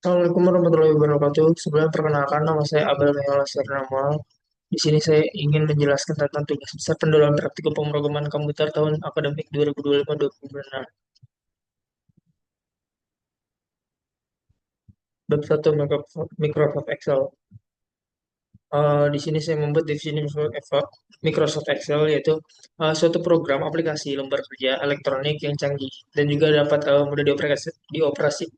Assalamualaikum warahmatullahi wabarakatuh. Sebelum perkenalkan, nama saya Abel Mehola Sirnamal. Di sini saya ingin menjelaskan tentang tugas besar pendalam praktikum pemrograman komputer tahun akademik 2025-2026. Bab 1 Microsoft Excel. Di sini saya membuat definisi Microsoft Excel, yaitu suatu program aplikasi lembar kerja elektronik yang canggih dan juga dapat mudah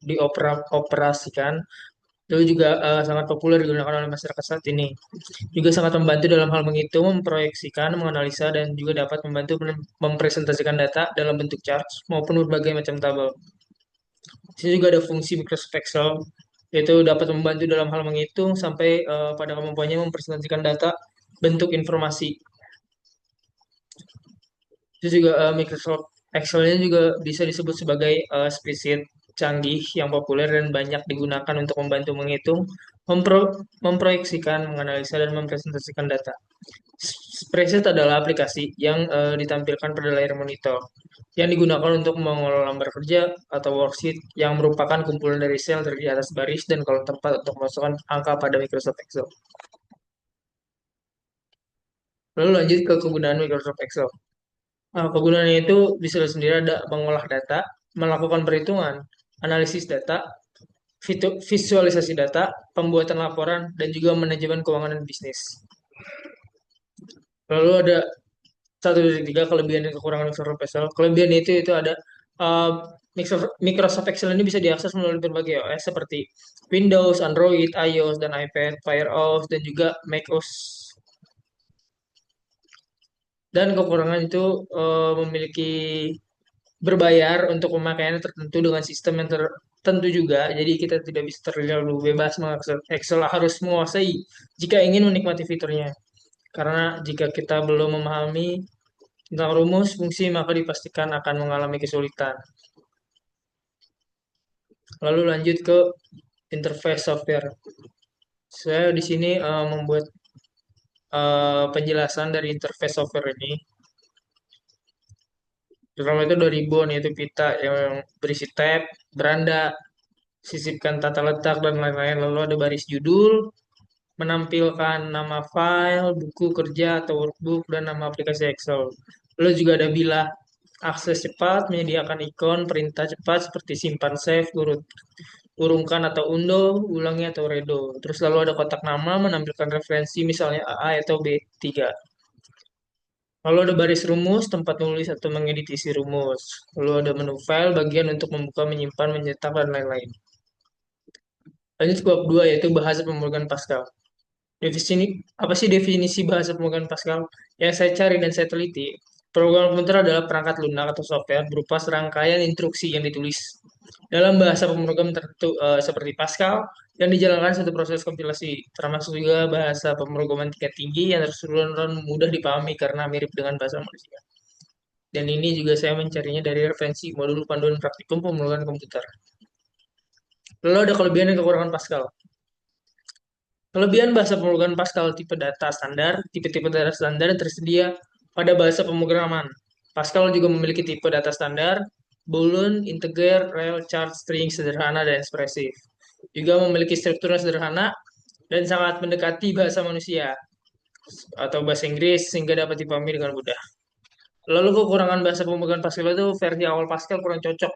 dioperasikan. Itu juga sangat populer digunakan oleh masyarakat saat ini. Juga sangat membantu dalam hal menghitung, memproyeksikan, menganalisa, dan juga dapat membantu mempresentasikan data dalam bentuk chart maupun berbagai macam tabel. Di sini juga ada fungsi Microsoft Excel, yaitu dapat membantu dalam hal menghitung sampai pada kemampuannya mempresentasikan data bentuk informasi. Itu juga Microsoft Excel-nya juga bisa disebut sebagai spreadsheet canggih yang populer dan banyak digunakan untuk membantu menghitung, memproyeksikan, menganalisa, dan mempresentasikan data. Spreadsheet adalah aplikasi yang ditampilkan pada layar monitor yang digunakan untuk mengelola lembar kerja atau worksheet yang merupakan kumpulan dari sel terdiri atas baris dan kolom tempat untuk memasukkan angka pada Microsoft Excel. Lalu lanjut ke kegunaan Microsoft Excel. Kegunaannya itu bisa sendiri ada mengolah data, melakukan perhitungan, analisis data, visualisasi data, pembuatan laporan, dan juga manajemen keuangan dan bisnis. Lalu ada 1 dari 3 kelebihan dan kekurangan Microsoft Excel. Kelebihan itu ada uh, Microsoft Excel ini bisa diakses melalui berbagai OS seperti Windows, Android, iOS, dan iPad, FireOS, dan juga macOS. Dan kekurangan itu memiliki berbayar untuk pemakaian tertentu dengan sistem yang tertentu juga. Jadi kita tidak bisa terlalu bebas mengakses Excel, harus menguasai jika ingin menikmati fiturnya. Karena jika kita belum memahami tentang rumus fungsi, maka dipastikan akan mengalami kesulitan. Lalu lanjut ke interface software. Saya di sini membuat penjelasan dari interface software ini. Pertama itu ada ribbon, yaitu pita yang berisi tab, beranda, sisipkan tata letak, dan lain-lain. Lalu ada baris judul, menampilkan nama file, buku kerja atau workbook, dan nama aplikasi Excel. Lalu juga ada bilah, akses cepat, menyediakan ikon perintah cepat seperti simpan save, urungkan atau undo, ulangi atau redo. Terus lalu ada kotak nama menampilkan referensi misalnya AA atau B3. Lalu ada baris rumus, tempat nulis atau mengedit isi rumus. Lalu ada menu file, bagian untuk membuka, menyimpan, mencetak, dan lain-lain. Lanjut ke bab 2 yaitu bahasa pemrograman Pascal. Definisi, apa sih definisi bahasa pemrograman Pascal? Yang saya cari dan saya teliti, program komputer adalah perangkat lunak atau software berupa serangkaian instruksi yang ditulis dalam bahasa pemrograman tertentu seperti Pascal yang dijalankan satu proses kompilasi, termasuk juga bahasa pemrograman tingkat tinggi yang tersusun mudah dipahami karena mirip dengan bahasa manusia. Dan ini juga saya mencarinya dari referensi modul panduan praktikum pemrograman komputer. Lalu ada kelebihan dan kekurangan Pascal. Kelebihan bahasa pemrograman Pascal tipe data standar, tipe-tipe data standar yang tersedia pada bahasa pemrograman. Pascal juga memiliki tipe data standar, Boolean, integer, rel, chart, string, sederhana, dan ekspresif. Juga memiliki struktur yang sederhana dan sangat mendekati bahasa manusia atau bahasa Inggris sehingga dapat dipahami dengan mudah. Lalu kekurangan bahasa pemrograman Pascal itu versi awal Pascal kurang cocok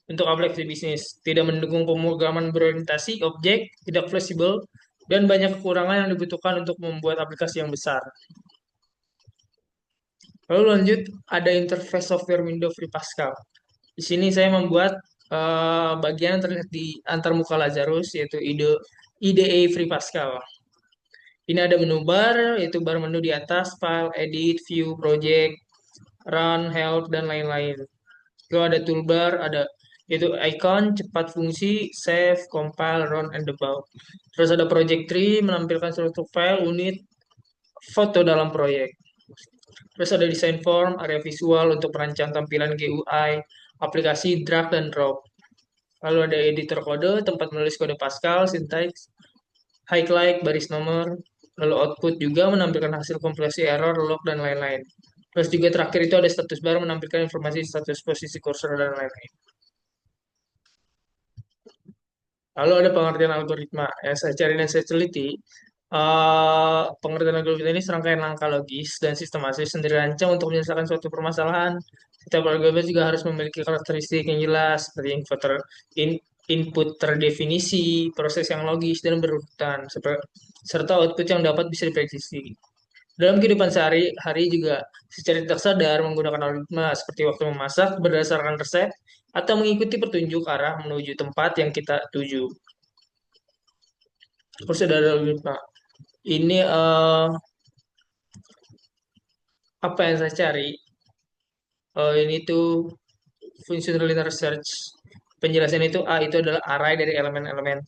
untuk aplikasi bisnis, tidak mendukung pemrograman berorientasi objek, tidak fleksibel, dan banyak kekurangan yang dibutuhkan untuk membuat aplikasi yang besar. Lalu lanjut, ada interface software Windows Free Pascal. Di sini saya membuat bagian yang terlihat di antarmuka Lazarus, yaitu IDE Free Pascal. Ini ada menu bar, yaitu bar menu di atas, file, edit, view, project, run, help, dan lain-lain. Lalu ada toolbar, ada yaitu icon, cepat fungsi, save, compile, run, and debug. Terus ada project tree, menampilkan struktur file, unit, foto dalam proyek. Terus ada desain form, area visual untuk merancang tampilan GUI, aplikasi drag dan drop. Lalu ada editor kode, tempat menulis kode Pascal, syntax, highlight, baris nomor. Lalu output juga menampilkan hasil kompilasi error, log, dan lain-lain. Terus juga terakhir itu ada status bar menampilkan informasi status posisi kursor dan lain-lain. Lalu ada pengertian algoritma. Yang saya cari dan saya teliti, pengertian algoritma ini serangkaian langkah logis dan sistematis yang dirancang untuk menyelesaikan suatu permasalahan. Setiap algoritma juga harus memiliki karakteristik yang jelas, seperti input terdefinisi, proses yang logis dan berurutan, serta output yang dapat bisa diprediksi. Dalam kehidupan sehari-hari juga secara tidak sadar menggunakan algoritma seperti waktu memasak berdasarkan resep atau mengikuti petunjuk arah menuju tempat yang kita tuju. Terus ada algoritma. Ini apa yang saya cari? Ini tuh functional linear research. Penjelasan itu A itu adalah array dari elemen-elemen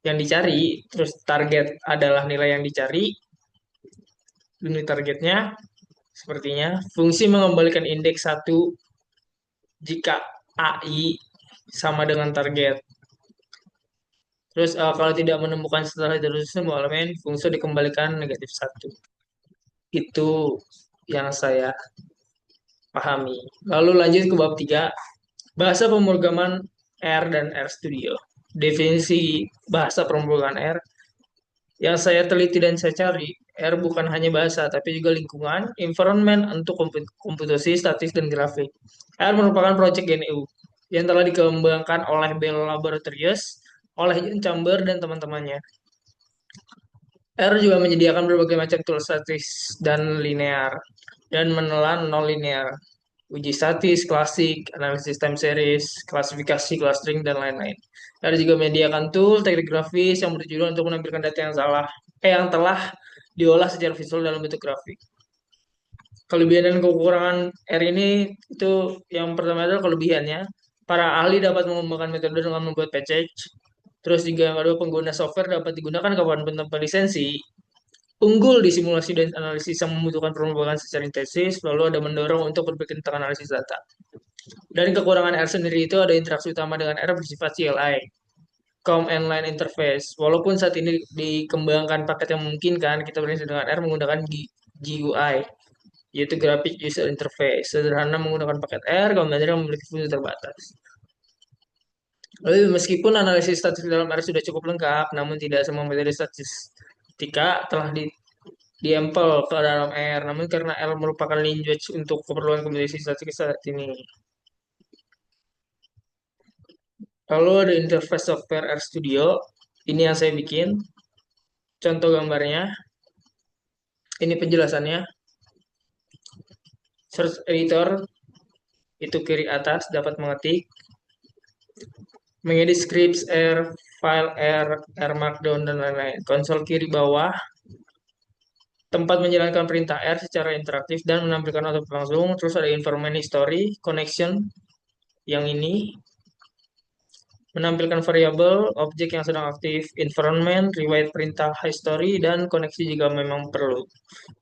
yang dicari, terus target adalah nilai yang dicari, ini targetnya sepertinya fungsi mengembalikan indeks satu jika AI sama dengan target. Terus kalau tidak menemukan setelah terus semua elemen, fungsi dikembalikan negatif satu. Itu yang saya pahami. Lalu lanjut ke bab 3, bahasa pemrograman R dan R Studio. Definisi bahasa pemrograman R yang saya teliti dan saya cari, R bukan hanya bahasa, tapi juga lingkungan, environment untuk komputasi, statis, dan grafik. R merupakan proyek GNU yang telah dikembangkan oleh Bell Laboratories, oleh John Chambers dan teman-temannya. R juga menyediakan berbagai macam tool statis dan linear, dan menelan non-linear, uji statis, klasik, analisis time series, klasifikasi, clustering, dan lain-lain. R juga menyediakan tool teknik grafis yang bertujuan untuk menampilkan data yang telah diolah secara visual dalam bentuk grafik. Kelebihan dan kekurangan R ini itu yang pertama adalah kelebihannya. Para ahli dapat mengembangkan metode dengan membuat package. Terus juga yang kedua, pengguna software dapat digunakan kapanpun tanpa lisensi. Unggul di simulasi dan analisis yang membutuhkan perkembangan secara intensif, lalu ada mendorong untuk berpikir tentang analisis data. Dan kekurangan R sendiri itu ada interaksi utama dengan R bersifat CLI, Command Line Interface. Walaupun saat ini dikembangkan paket yang memungkinkan kita berinteraksi dengan R menggunakan GUI, yaitu Graphic User Interface. Sederhana menggunakan paket R, kemudian memiliki fungsi terbatas. Lalu meskipun analisis statistik dalam R sudah cukup lengkap, namun tidak semua metode statistika telah diempel ke dalam R. Namun karena R merupakan language untuk keperluan komputasi statistik saat ini. Lalu ada interface software R Studio. Ini yang saya bikin. Contoh gambarnya. Ini penjelasannya. Search editor itu kiri atas dapat mengetik, mengedit scripts R, file R, R Markdown, dan lain-lain. Konsol kiri bawah, tempat menjalankan perintah R secara interaktif dan menampilkan output langsung. Terus ada information history, connection, yang ini menampilkan variabel, objek yang sedang aktif, environment, riwayat perintah history, dan koneksi jika memang perlu.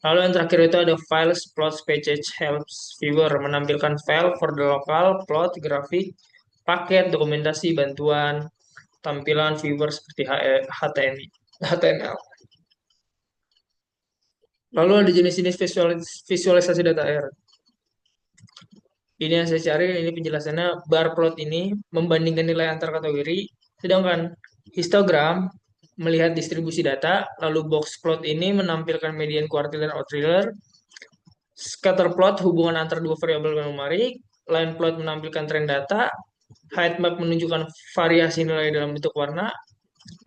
Lalu yang terakhir itu ada files, plots, package, helps, viewer, menampilkan file for the local, plot, grafik, paket, dokumentasi, bantuan, tampilan viewer seperti HTML. Lalu ada jenis-jenis visualisasi data R. Ini yang saya cari, ini penjelasannya, bar plot ini membandingkan nilai antar kategori, sedangkan histogram melihat distribusi data, lalu box plot ini menampilkan median, quartile, dan outlier, scatter plot hubungan antar dua variabel numerik, line plot menampilkan tren data, height map menunjukkan variasi nilai dalam bentuk warna,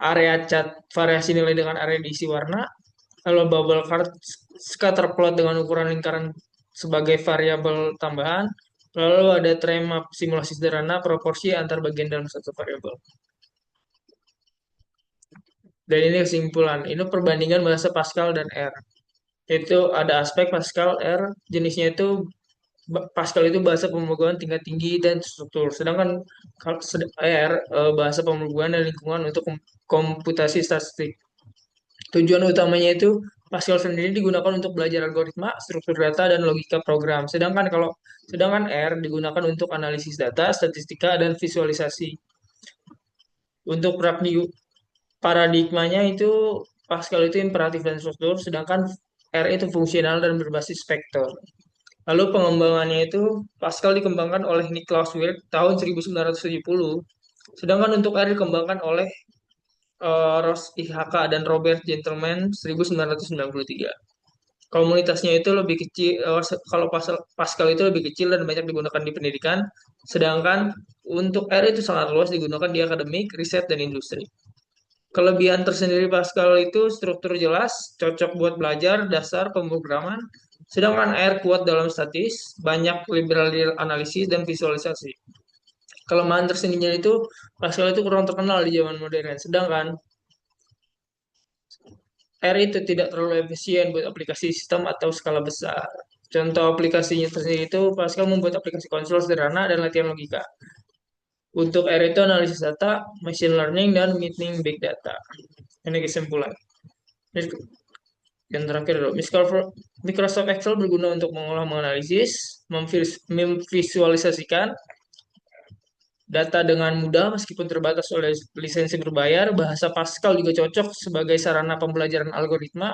area cat variasi nilai dengan area diisi warna, lalu bubble chart scatter plot dengan ukuran lingkaran sebagai variabel tambahan, lalu ada trend map simulasi sederhana proporsi antar bagian dalam satu variabel. Dan ini kesimpulan, ini perbandingan bahasa Pascal dan R. Itu ada aspek Pascal R, jenisnya itu Pascal itu bahasa pemrograman tingkat tinggi dan struktur. Sedangkan R bahasa pemrograman dan lingkungan untuk komputasi statistik. Tujuan utamanya itu Pascal sendiri digunakan untuk belajar algoritma, struktur data, dan logika program. Sedangkan R digunakan untuk analisis data, statistika, dan visualisasi. Untuk paradigmanya itu Pascal itu imperatif dan struktur, sedangkan R itu fungsional dan berbasis vektor. Lalu pengembangannya itu Pascal dikembangkan oleh Niklaus Wirth tahun 1970, sedangkan untuk R dikembangkan oleh Ross IHK dan Robert Gentleman 1993. Komunitasnya itu lebih kecil, kalau Pascal itu lebih kecil dan banyak digunakan di pendidikan, sedangkan untuk R itu sangat luas digunakan di akademik, riset, dan industri. Kelebihan tersendiri Pascal itu struktur jelas, cocok buat belajar dasar pemrograman, sedangkan R kuat dalam statis, banyak liberal analisis dan visualisasi. Kelemahan tersendirinya itu Pascal itu kurang terkenal di zaman modern, sedangkan R itu tidak terlalu efisien buat aplikasi sistem atau skala besar. Contoh aplikasinya tersendiri itu Pascal membuat aplikasi konsol sederhana dan latihan logika. Untuk R itu analisis data, machine learning, dan meeting big data. Ini kesimpulan. Yang terakhir adalah Microsoft Excel berguna untuk mengolah, menganalisis, memvisualisasikan data dengan mudah meskipun terbatas oleh lisensi berbayar. Bahasa Pascal juga cocok sebagai sarana pembelajaran algoritma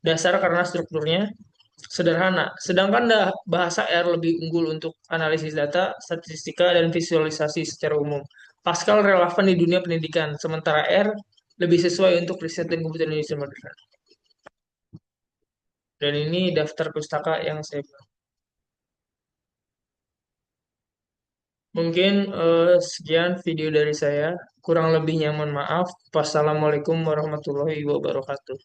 dasar karena strukturnya sederhana. Sedangkan bahasa R lebih unggul untuk analisis data, statistika, dan visualisasi secara umum. Pascal relevan di dunia pendidikan, sementara R lebih sesuai untuk riset dan komputer Indonesia modern. Dan ini daftar pustaka yang saya mungkin sekian video dari saya. Kurang lebihnya mohon maaf. Wassalamualaikum warahmatullahi wabarakatuh.